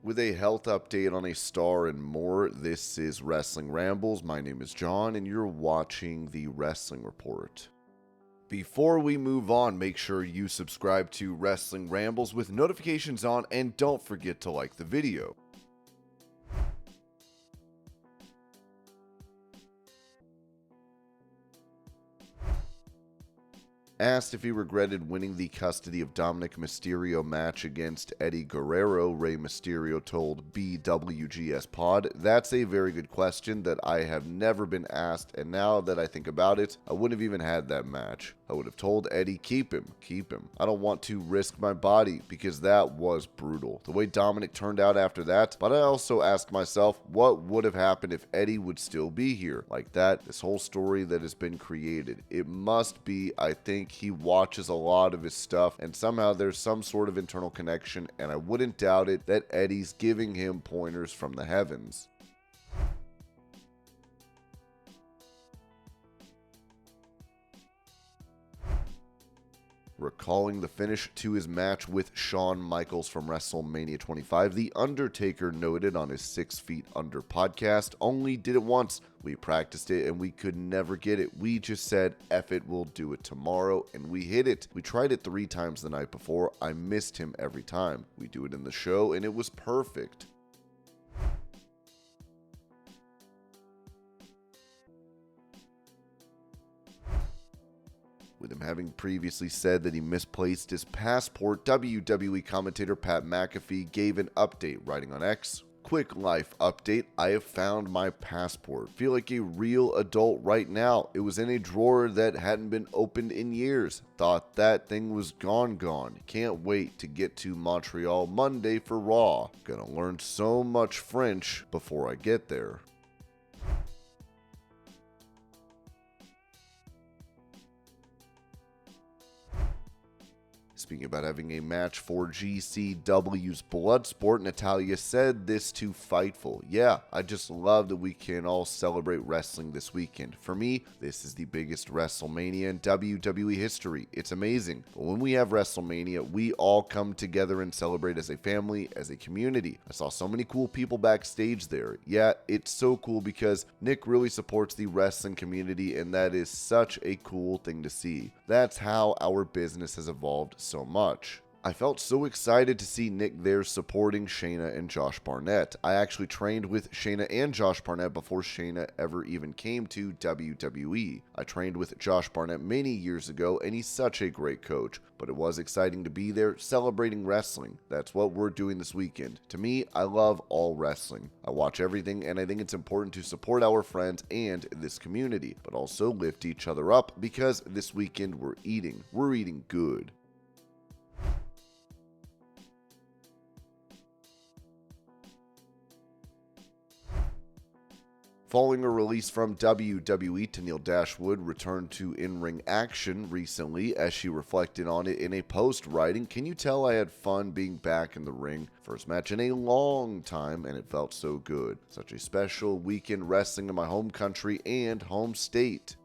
with a health update on a star and more. This is Wrestling Rambles. My name is John, and you're watching the Wrestling Report. Before we move on, make sure you subscribe to Wrestling Rambles with notifications on, and don't forget to like the video. Asked if he regretted winning the custody of Dominik Mysterio match against Eddie Guerrero, Rey Mysterio told BWGS Pod, "That's a very good question that I have never been asked, and now that I think about it, I wouldn't have even had that match. I would have told Eddie, keep him. I don't want to risk my body, because that was brutal, the way Dominik turned out after that, but I also asked myself, what would have happened if Eddie would still be here? Like that, this whole story that has been created. It must be, I think, he watches a lot of his stuff, and somehow there's some sort of internal connection, and I wouldn't doubt it that Eddie's giving him pointers from the heavens." Recalling the finish to his match with Shawn Michaels from WrestleMania 25, The Undertaker noted on his 6 Feet Under podcast, "Only did it once. We practiced it and we could never get it. We just said, F it, we'll do it tomorrow, and we hit it. We tried it 3 times the night before. I missed him every time. We do it in the show and it was perfect." With him having previously said that he misplaced his passport, WWE commentator Pat McAfee gave an update, writing on X, "Quick life update, I have found my passport. Feel like a real adult right now. It was in a drawer that hadn't been opened in years. Thought that thing was gone. Can't wait to get to Montreal Monday for Raw. Gonna learn so much French before I get there." Speaking about having a match for GCW's Bloodsport, Natalya said this to Fightful, "Yeah, I just love that we can all celebrate wrestling this weekend. For me, this is the biggest WrestleMania in WWE history. It's amazing. But when we have WrestleMania, we all come together and celebrate as a family, as a community. I saw so many cool people backstage there. Yeah, it's so cool because Nick really supports the wrestling community, and that is such a cool thing to see. That's how our business has evolved so much. I felt so excited to see Nick there supporting Shayna and Josh Barnett. I actually trained with Shayna and Josh Barnett before Shayna ever even came to WWE. I trained with Josh Barnett many years ago, and he's such a great coach. But it was exciting to be there celebrating wrestling. That's what we're doing this weekend. To me, I love all wrestling. I watch everything, and I think it's important to support our friends and this community, but also lift each other up, because this weekend we're eating. We're eating good." Following a release from WWE, Tenille Dashwood returned to in-ring action recently as she reflected on it in a post, writing, "Can you tell I had fun being back in the ring? First match in a long time, and it felt so good. Such a special weekend wrestling in my home country and home state."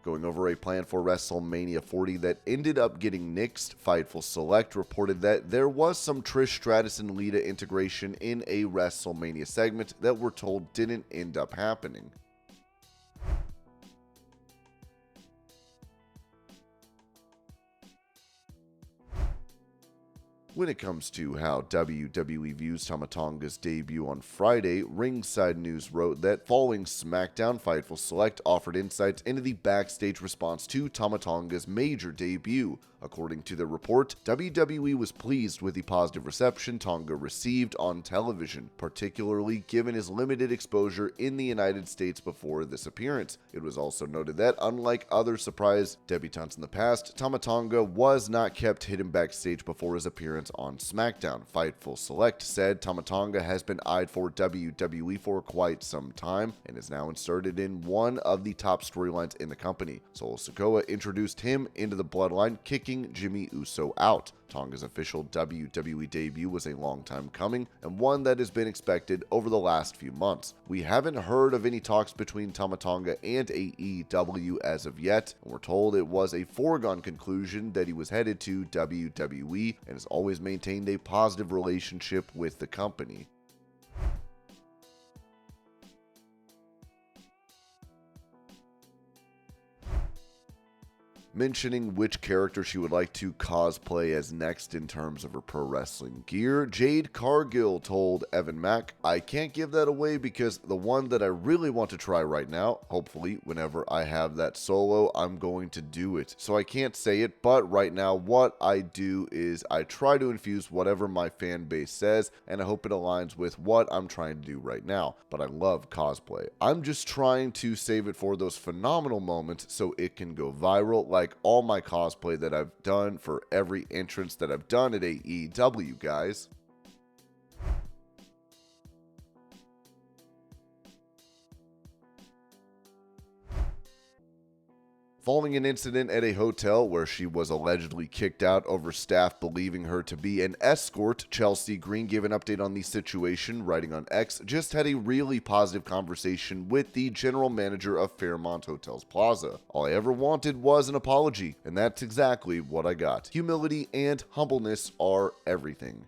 Going over a plan for WrestleMania 40 that ended up getting nixed, Fightful Select reported that there was some Trish Stratus and Lita integration in a WrestleMania segment that we're told didn't end up happening. When it comes to how WWE views Tama Tonga's debut on Friday, Ringside News wrote that following SmackDown, Fightful Select offered insights into the backstage response to Tama Tonga's major debut. According to the report, WWE was pleased with the positive reception Tonga received on television, particularly given his limited exposure in the United States before this appearance. It was also noted that, unlike other surprise debutantes in the past, Tama Tonga was not kept hidden backstage before his appearance on SmackDown. Fightful Select said Tama Tonga has been eyed for WWE for quite some time and is now inserted in one of the top storylines in the company. Solo Sikoa introduced him into the bloodline, kicking Jimmy Uso out. Tonga's official WWE debut was a long time coming, and one that has been expected over the last few months. We haven't heard of any talks between Tama Tonga and AEW as of yet, and we're told it was a foregone conclusion that he was headed to WWE and has always maintained a positive relationship with the company. Mentioning which character she would like to cosplay as next in terms of her pro wrestling gear, Jade Cargill told Evan Mack, "I can't give that away because the one that I really want to try right now, hopefully whenever I have that solo, I'm going to do it. So I can't say it, but right now what I do is I try to infuse whatever my fan base says, and I hope it aligns with what I'm trying to do right now. But I love cosplay. I'm just trying to save it for those phenomenal moments so it can go viral, like all my cosplay that I've done for every entrance that I've done at AEW, guys." Following an incident at a hotel where she was allegedly kicked out over staff believing her to be an escort, Chelsea Green gave an update on the situation, writing on X, "Just had a really positive conversation with the general manager of Fairmont Hotels Plaza. All I ever wanted was an apology, and that's exactly what I got. Humility and humbleness are everything."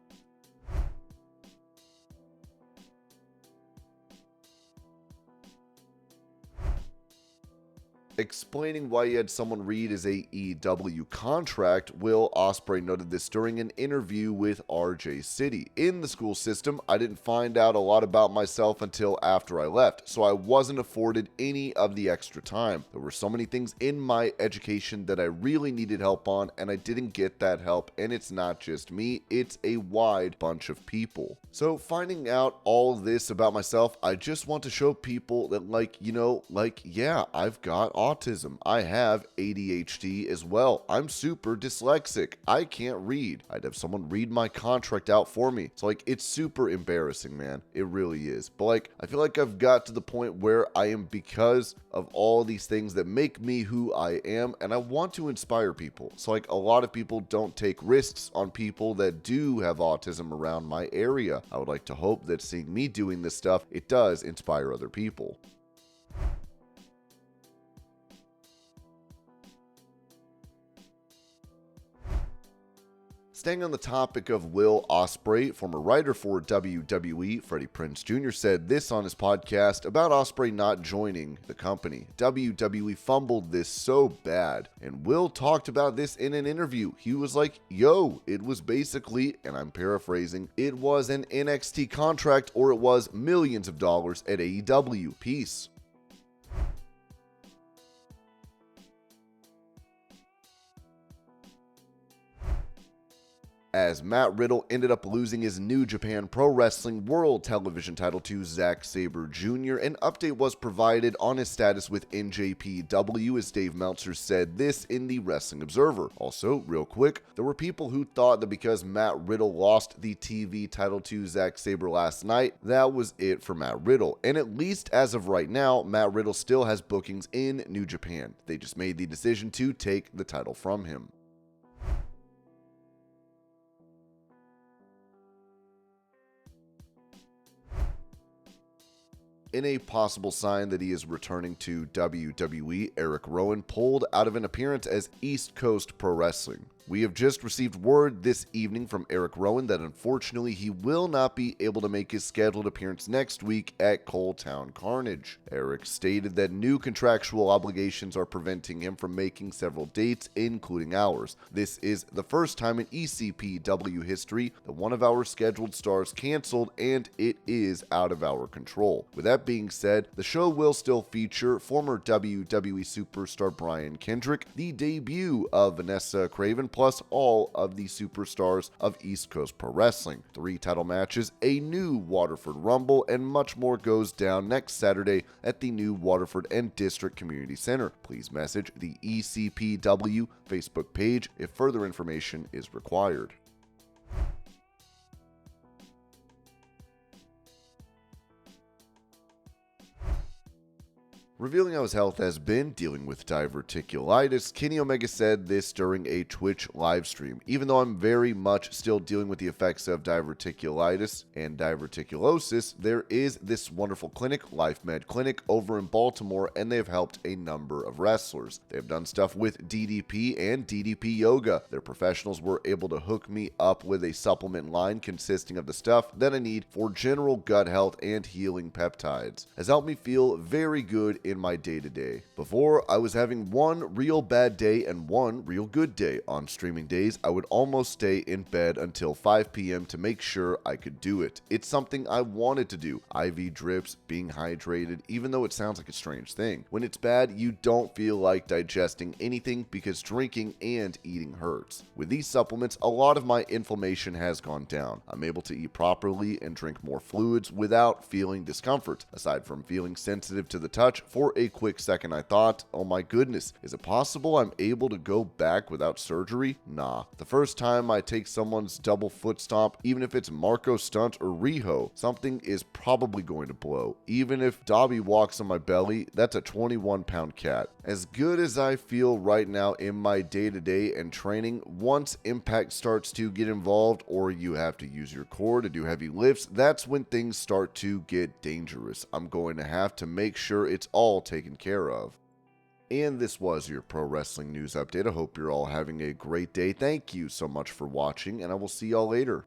Explaining why he had someone read his AEW contract, Will Ospreay noted this during an interview with RJ City. "In the school system, I didn't find out a lot about myself until after I left, so I wasn't afforded any of the extra time. There were so many things in my education that I really needed help on, and I didn't get that help, and it's not just me, it's a wide bunch of people. So finding out all this about myself, I just want to show people that yeah, I've got autism. I have ADHD as well. I'm super dyslexic. I can't read. I'd have someone read my contract out for me." So it's super embarrassing, man. It really is. But I feel like I've got to the point where I am because of all these things that make me who I am, and I want to inspire people. So a lot of people don't take risks on people that do have autism around my area. I would like to hope that seeing me doing this stuff, it does inspire other people. Staying on the topic of Will Ospreay, former writer for WWE, Freddie Prinze Jr., said this on his podcast about Ospreay not joining the company. "WWE fumbled this so bad." And Will talked about this in an interview. He was like, "Yo, it was basically," and I'm paraphrasing, "it was an NXT contract or it was millions of dollars at AEW. Peace." As Matt Riddle ended up losing his New Japan Pro Wrestling World Television title to Zack Sabre Jr., an update was provided on his status with NJPW, as Dave Meltzer said this in the Wrestling Observer. Also, real quick, there were people who thought that because Matt Riddle lost the TV title to Zack Sabre last night, that was it for Matt Riddle. And at least as of right now, Matt Riddle still has bookings in New Japan. They just made the decision to take the title from him. In a possible sign that he is returning to WWE, Erick Rowan pulled out of an appearance as East Coast Pro Wrestling. We have just received word this evening from Erick Rowan that unfortunately he will not be able to make his scheduled appearance next week at Coletown Carnage. Erick stated that new contractual obligations are preventing him from making several dates, including ours. "This is the first time in ECPW history that one of our scheduled stars canceled, and it is out of our control." With that being said, the show will still feature former WWE superstar Brian Kendrick, the debut of Vanessa Craven, plus all of the superstars of East Coast Pro Wrestling. 3 title matches, a new Waterford Rumble, and much more goes down next Saturday at the new Waterford and District Community Center. Please message the ECPW Facebook page if further information is required. Revealing how his health has been dealing with diverticulitis, Kenny Omega said this during a Twitch livestream. Even though I'm very much still dealing with the effects of diverticulitis and diverticulosis, there is this wonderful clinic, Life Med Clinic, over in Baltimore, and they have helped a number of wrestlers. They have done stuff with DDP and DDP Yoga. Their professionals were able to hook me up with a supplement line consisting of the stuff that I need for general gut health and healing peptides. Has helped me feel very good in my day-to-day. Before, I was having one real bad day and one real good day. On streaming days, I would almost stay in bed until 5 p.m. to make sure I could do it. It's something I wanted to do. IV drips, being hydrated, even though it sounds like a strange thing. When it's bad, you don't feel like digesting anything because drinking and eating hurts. With these supplements, a lot of my inflammation has gone down. I'm able to eat properly and drink more fluids without feeling discomfort. Aside from feeling sensitive to the touch, for a quick second I thought, oh my goodness, is it possible I'm able to go back without surgery? Nah. The first time I take someone's double foot stomp, even if it's Marco Stunt or Riho, something is probably going to blow. Even if Dobby walks on my belly, that's a 21-pound cat. As good as I feel right now in my day-to-day and training, once impact starts to get involved or you have to use your core to do heavy lifts, that's when things start to get dangerous. I'm going to have to make sure it's all taken care of. And this was your pro wrestling news update. I hope you're all having a great day. Thank you so much for watching, and I will see y'all later.